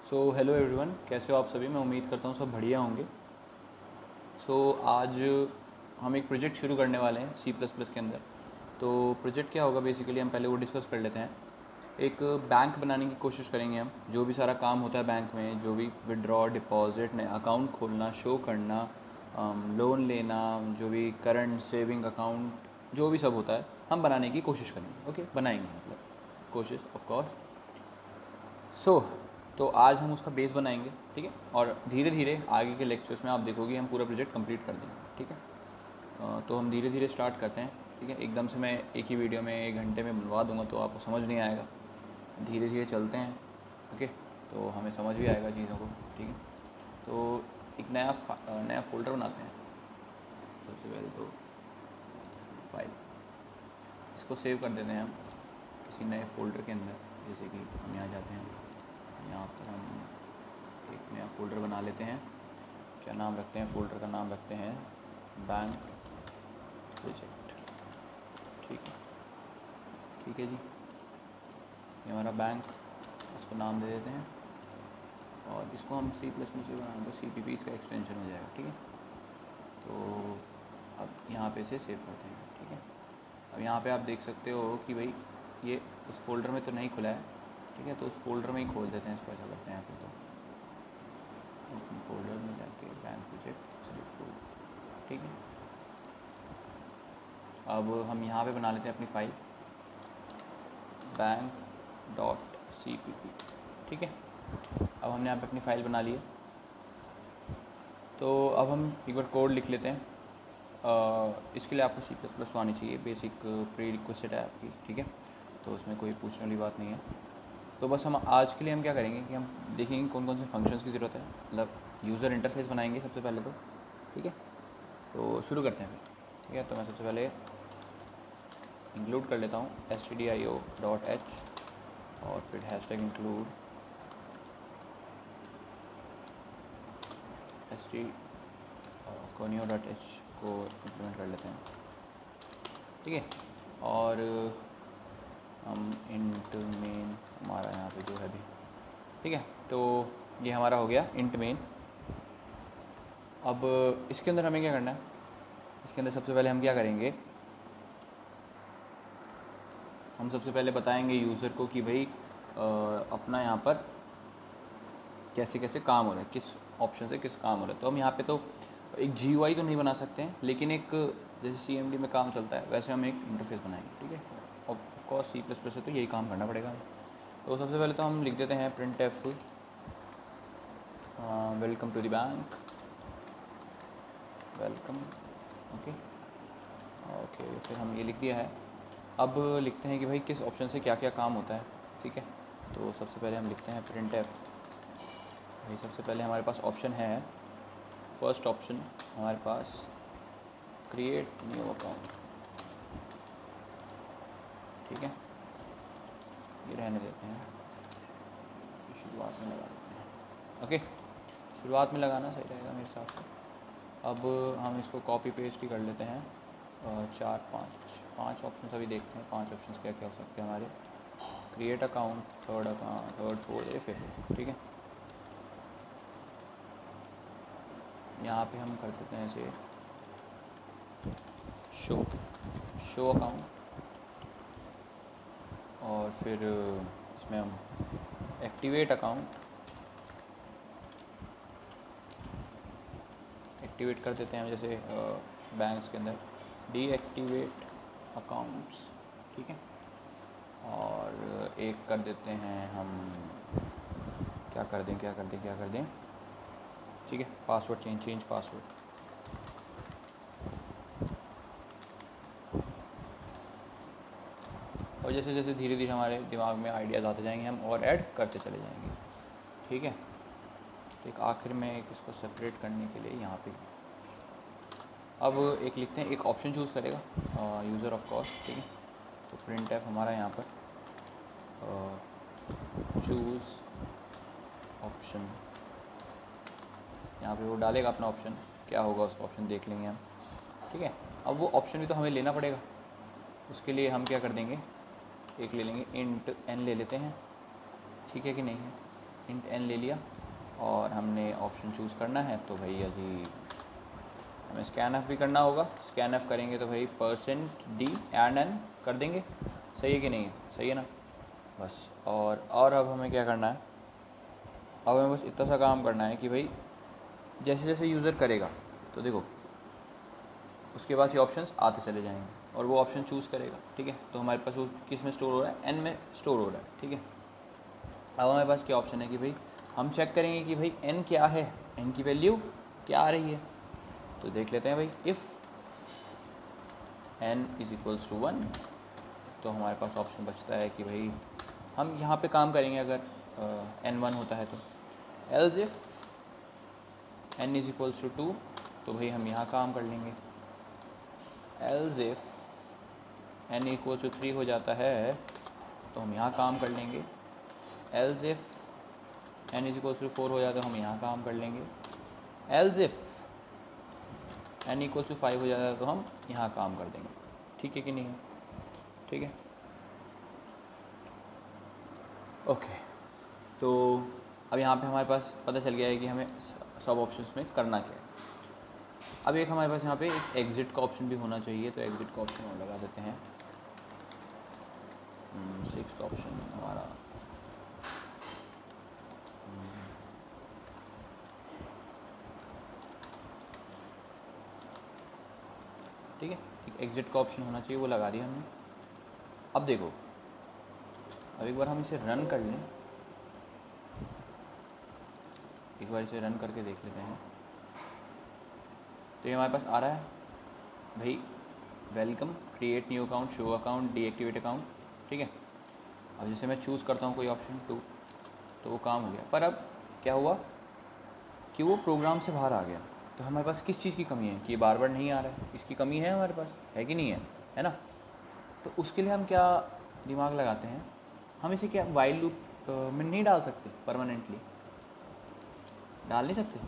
Hello everyone, कैसे हो आप सभी। मैं उम्मीद करता हूँ सब बढ़िया होंगे। आज हम एक प्रोजेक्ट शुरू करने वाले हैं C++ के अंदर। तो प्रोजेक्ट क्या होगा, बेसिकली हम पहले वो डिस्कस कर लेते हैं। एक बैंक बनाने की कोशिश करेंगे हम। जो भी सारा काम होता है बैंक में, जो भी विड्रॉ, डिपॉजिट, नया अकाउंट खोलना, शो करना, लोन लेना, जो भी करंट सेविंग अकाउंट, जो भी सब होता है, हम बनाने की कोशिश करेंगे। ओके, बनाएंगे मतलब कोशिश ऑफ कोर्स। तो आज हम उसका बेस बनाएंगे, ठीक है। और धीरे धीरे आगे के लेक्चर्स में आप देखोगे हम पूरा प्रोजेक्ट कंप्लीट कर देंगे, ठीक है। तो हम धीरे धीरे स्टार्ट करते हैं, ठीक है। एकदम से मैं एक ही वीडियो में 1 घंटे में बनवा दूंगा तो आपको समझ नहीं आएगा। धीरे धीरे चलते हैं, ओके। तो हमें समझ भी आएगा चीज़ों को, ठीक है। तो एक नया फ़ोल्डर बनाते हैं। सबसे पहले तो फाइल, इसको सेव कर देते हैं हम किसी नए फ़ोल्डर के अंदर। जैसे कि हम यहाँ जाते हैं, यहाँ पर हम एक नया फ़ोल्डर बना लेते हैं। क्या नाम रखते हैं? फ़ोल्डर का नाम रखते हैं बैंक प्रोजेक्ट, ठीक है जी। ये हमारा बैंक, इसको नाम दे देते हैं। और इसको हम C++ में बनाना तो CPP इसका एक्सटेंशन हो जाएगा, ठीक है। तो अब यहाँ पे इसे सेव करते हैं, ठीक है। अब यहाँ पे आप देख सकते हो कि भाई ये उस फोल्डर में तो नहीं खुला है, ठीक है। तो उस फोल्डर में ही खोल देते हैं इसको। ऐसा करते हैं फिर तो ओपन फोल्डर में जाके बैंक प्रोजेक्ट सेलेक्ट फोल्डर, ठीक है। अब हम यहाँ पे बना लेते हैं अपनी फाइल bank.cpp, ठीक है। अब हमने यहाँ पे अपनी फ़ाइल बना ली है। तो अब हम एक बार कोड लिख लेते हैं। इसके लिए आपको C++ तो आनी चाहिए, बेसिक प्री रिक्वेस्ट है आपकी, ठीक है। तो उसमें कोई पूछने वाली बात नहीं है। तो बस हम आज के लिए हम क्या करेंगे कि हम देखेंगे कौन कौन से फंक्शंस की ज़रूरत है। मतलब यूज़र इंटरफेस बनाएंगे सबसे पहले तो, ठीक है। तो शुरू करते हैं फिर, ठीक है। तो मैं सबसे पहले इंक्लूड कर लेता हूँ stdio.h और फिर हैशटैग इंक्लूड conio.h को इम्प्लीमेंट कर लेते हैं, ठीक है। और हम इंट मेन हमारा यहाँ पे जो है भी, ठीक है। तो ये हमारा हो गया इंट मेन। अब इसके अंदर हमें क्या करना है, इसके अंदर सबसे पहले हम क्या करेंगे, हम सबसे पहले बताएंगे यूज़र को कि भाई अपना यहाँ पर कैसे कैसे काम हो रहा है, किस ऑप्शन से किस काम हो रहा है। तो हम यहाँ पे तो एक GUI तो नहीं बना सकते हैं, लेकिन एक जैसे CMD में काम चलता है वैसे हम एक इंटरफेस बनाएंगे, ठीक है। ऑफ कोर्स C++ से तो यही काम करना पड़ेगा हमें। तो सबसे पहले तो हम लिख देते हैं printf welcome to the bank, welcome, okay okay. फिर हम ये लिख दिया है। अब लिखते हैं कि भाई किस ऑप्शन से क्या क्या काम होता है, ठीक है। तो सबसे पहले हम लिखते हैं printf। भाई सबसे पहले हमारे पास ऑप्शन है, फर्स्ट ऑप्शन हमारे पास क्रिएट न्यू अकाउंट, ठीक है। ये रहने देते हैं, शुरुआत में लगा देते हैं, ओके। शुरुआत में लगाना सही रहेगा मेरे हिसाब से। अब हम इसको कॉपी पेस्ट ही कर लेते हैं। 5 ऑप्शन अभी देखते हैं, 5 ऑप्शन क्या क्या हो सकते हैं हमारे। क्रिएट अकाउंट, थर्ड फोर्थ या फिफ्थ, ठीक है। यहाँ पे हम कर देते हैं इसे शो अकाउंट, और फिर इसमें हम एक्टिवेट अकाउंट एक्टिवेट कर देते हैं। जैसे बैंक्स के अंदर डीएक्टिवेट अकाउंट्स, ठीक है। और एक कर देते हैं हम, क्या कर दें, ठीक है, पासवर्ड चेंज पासवर्ड। और जैसे जैसे धीरे धीरे हमारे दिमाग में आइडियाज़ आते जाएंगे हम और ऐड करते चले जाएंगे, ठीक है। तो एक आखिर में एक इसको सेपरेट करने के लिए यहाँ पे अब एक लिखते हैं, एक ऑप्शन चूज़ करेगा यूज़र ऑफ कोर्स, ठीक है। तो printf हमारा यहाँ पर चूज़ ऑप्शन, यहाँ पे वो डालेगा अपना ऑप्शन, क्या होगा उसका ऑप्शन देख लेंगे हम, ठीक है। अब वो ऑप्शन भी तो हमें लेना पड़ेगा। उसके लिए हम क्या कर देंगे, एक ले लेंगे इंट n ले लेते हैं, ठीक है कि नहीं है। इंट एन ले लिया और हमने ऑप्शन चूज़ करना है तो भैया जी हमें स्कैन एफ भी करना होगा। स्कैन एफ करेंगे तो भाई %d एंड एन कर देंगे। सही है कि नहीं है? सही है ना? बस। और अब हमें क्या करना है, अब हमें बस इतना सा काम करना है कि भाई जैसे जैसे यूज़र करेगा तो देखो उसके पास ये ऑप्शंस आते चले जाएंगे और वो ऑप्शन चूज़ करेगा। ठीक है, तो हमारे पास वो किस में स्टोर हो रहा है? एन में स्टोर हो रहा है। ठीक है, अब हमारे पास क्या ऑप्शन है कि भाई हम चेक करेंगे कि भाई एन क्या है, एन की वैल्यू क्या आ रही है। तो देख लेते हैं भाई, if n is equals to 1 तो हमारे पास ऑप्शन बचता है कि भाई हम यहाँ पे काम करेंगे अगर n 1 होता है तो। Else if n is equals to 2 तो भाई हम यहाँ काम कर लेंगे। Else if n equals to 3 हो जाता है तो हम यहाँ काम कर लेंगे। Else if n is equals to 4 हो जाता है तो हम यहाँ काम कर लेंगे। Else if n equals to 5 हो जाता है तो हम यहाँ काम कर देंगे। ठीक है कि नहीं है? ठीक है, ओके। तो अब यहाँ पे हमारे पास पता चल गया है कि हमें सब ऑप्शंस में करना क्या है। अब एक हमारे पास यहाँ पे एक एग्ज़िट का ऑप्शन भी होना चाहिए, तो एग्ज़िट का ऑप्शन हम लगा देते हैं। 6th ऑप्शन हमारा ठीक है, एक एग्ज़िट का ऑप्शन होना चाहिए, वो लगा दिया हमने। अब देखो, अब एक बार हम इसे रन कर लें, एक बार इसे रन करके देख लेते हैं। तो ये हमारे पास आ रहा है भाई, welcome, create new account, show account, deactivate account. ठीक है, अब जैसे मैं चूज़ करता हूँ कोई ऑप्शन 2 तो वो काम हो गया। पर अब क्या हुआ कि वो प्रोग्राम से बाहर आ गया। तो हमारे पास किस चीज़ की कमी है कि ये बार बार नहीं आ रहा है? इसकी कमी है हमारे पास, है कि नहीं है? है ना? तो उसके लिए हम क्या दिमाग लगाते हैं, हम इसे क्या वाइल लूप में नहीं डाल सकते? परमानेंटली डाल नहीं सकते?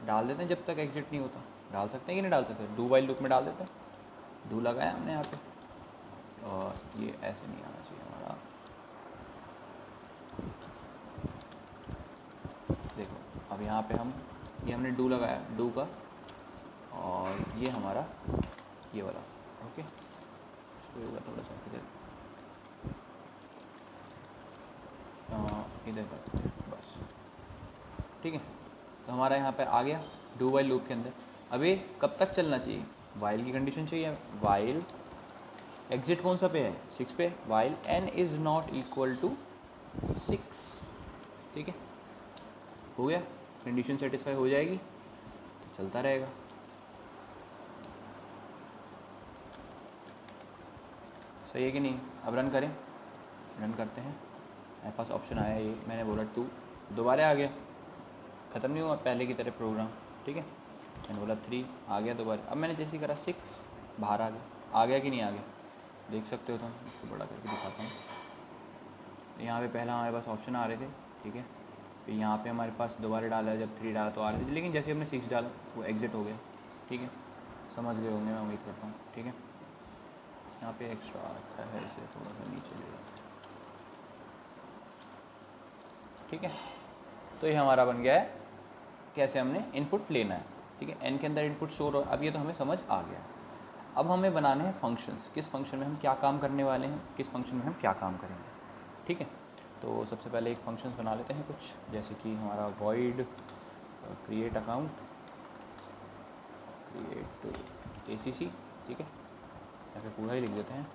डाल देते हैं जब तक एग्जिट नहीं होता। डाल सकते हैं कि नहीं डाल सकते? डू वाइल लूप में डाल देते हैं। डू लगाया हमने यहाँ पे, और ये ऐसे नहीं आना चाहिए हमारा। देखो अब यहाँ पे हम ये हमने डू लगाया, डू का, और ये हमारा ये वाला। ओके, इसको होगा थोड़ा सा इधर करते हैं बस। ठीक है, तो हमारा यहाँ पे आ गया डू वाइल लूप के अंदर। अब ये कब तक चलना चाहिए? वाइल की कंडीशन चाहिए। वाइल एग्जिट कौन सा पे है? 6 पे। While n is not equal to 6। ठीक है, हो गया, कंडीशन सेटिस्फाई हो जाएगी तो चलता रहेगा। सही है कि नहीं? अब रन करें, रन करते हैं। मेरे पास ऑप्शन आया, ये मैंने बोला 2, दोबारा आ गया, ख़त्म नहीं हुआ पहले की तरह प्रोग्राम। ठीक है, मैंने बोला 3, आ गया दोबारा। अब मैंने जैसे ही करा 6, बाहर आ गया। आ गया कि नहीं आ गया? देख सकते हो तुम, इसको बड़ा करके दिखाता हूँ। तो यहाँ पे पहला हमारे पास ऑप्शन आ रहे थे। ठीक है, फिर यहाँ पे हमारे पास दोबारा डाला, जब 3 डाला तो आ रहे थे, लेकिन जैसे हमने 6 डाला वो एग्जिट हो गया। ठीक है, समझ गए होंगे, मैं उम्मीद करता हूँ। ठीक है, यहाँ पे एक्स्ट्रा रखा है, इसे थोड़ा सा नीचे ले जाते हैं। ठीक है, तो ये हमारा बन गया है कैसे हमने इनपुट लेना है। ठीक है, एन के अंदर इनपुट स्टोर हो, अब ये तो हमें समझ आ गया। अब हमें बनाने हैं फंक्शंस, किस फंक्शन में हम क्या काम करने वाले हैं, किस फंक्शन में हम क्या काम करेंगे। ठीक है, तो सबसे पहले एक फंक्शंस बना लेते हैं कुछ, जैसे कि हमारा void create account, create ACC। ठीक है, या फिर पूरा ही लिख देते हैं,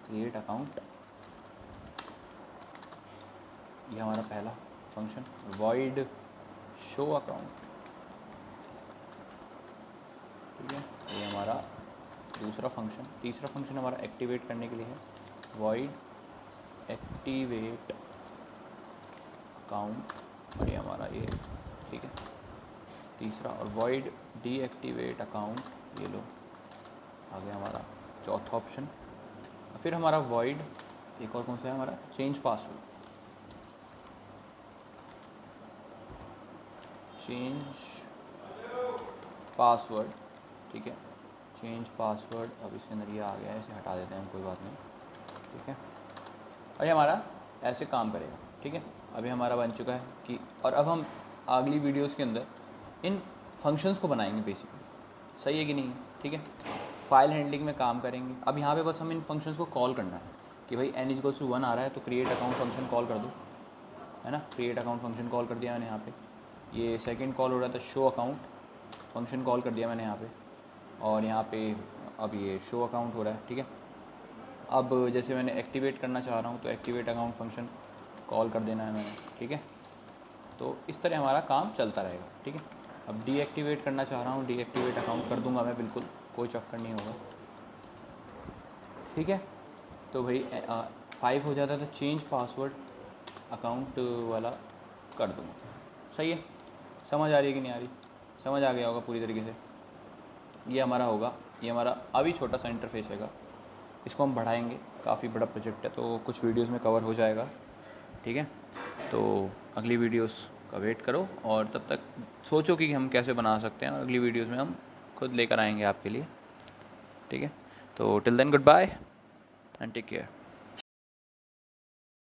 क्रिएट अकाउंट। ये हमारा पहला फंक्शन। Void show account. ठीक है, ये हमारा दूसरा फंक्शन। तीसरा फंक्शन हमारा एक्टिवेट करने के लिए है, वॉइड एक्टिवेट अकाउंट, और ये हमारा ये। ठीक है, तीसरा। और वॉइड डीएक्टिवेट अकाउंट, ये लो, आ गया हमारा चौथा ऑप्शन। फिर हमारा वॉइड एक और कौन सा है हमारा, चेंज पासवर्ड। Change password. ठीक है, चेंज पासवर्ड। अब इसके अंदर ये आ गया है, इसे हटा देते हैं हम, कोई बात नहीं। ठीक है, और ये हमारा ऐसे काम करेगा। ठीक है, अभी हमारा बन चुका है कि, और अब हम अगली वीडियोस के अंदर इन फंक्शंस को बनाएंगे बेसिकली, सही है कि नहीं, ठीक है। फाइल हैंडलिंग में काम करेंगे। अब यहाँ पे बस हम इन फंक्शंस को कॉल करना है कि भाई n=1 आ रहा है तो क्रिएट अकाउंट फंक्शन कॉल कर दो, है ना। क्रिएट अकाउंट फंक्शन कॉल कर दिया मैंने यहाँ पे। ये सेकंड कॉल हो रहा था शो अकाउंट फंक्शन कॉल कर दिया मैंने यहाँ पे, और यहाँ पे अब ये शो अकाउंट हो रहा है, ठीक है। अब जैसे मैंने एक्टिवेट करना चाह रहा हूँ तो एक्टिवेट अकाउंट फंक्शन कॉल कर देना है मैंने, ठीक है। तो इस तरह हमारा काम चलता रहेगा, ठीक है। अब डीएक्टिवेट करना चाह रहा हूँ, डीएक्टिवेट अकाउंट कर दूंगा मैं, बिल्कुल कोई चक्कर नहीं होगा, ठीक है। तो भाई 5 हो जाता है तो चेंज पासवर्ड अकाउंट वाला कर दूँगा, सही है। समझ आ रही है कि नहीं आ रही, समझ आ गया होगा पूरी तरीके से। ये हमारा होगा, ये हमारा अभी छोटा सा इंटरफेस हैगा, इसको हम बढ़ाएंगे, काफ़ी बड़ा प्रोजेक्ट है तो कुछ वीडियोस में कवर हो जाएगा, ठीक है। तो अगली वीडियोस का वेट करो और तब तक सोचो कि हम कैसे बना सकते हैं, और अगली वीडियोस में हम खुद लेकर आएंगे आपके लिए, ठीक है। तो till then goodbye and take care.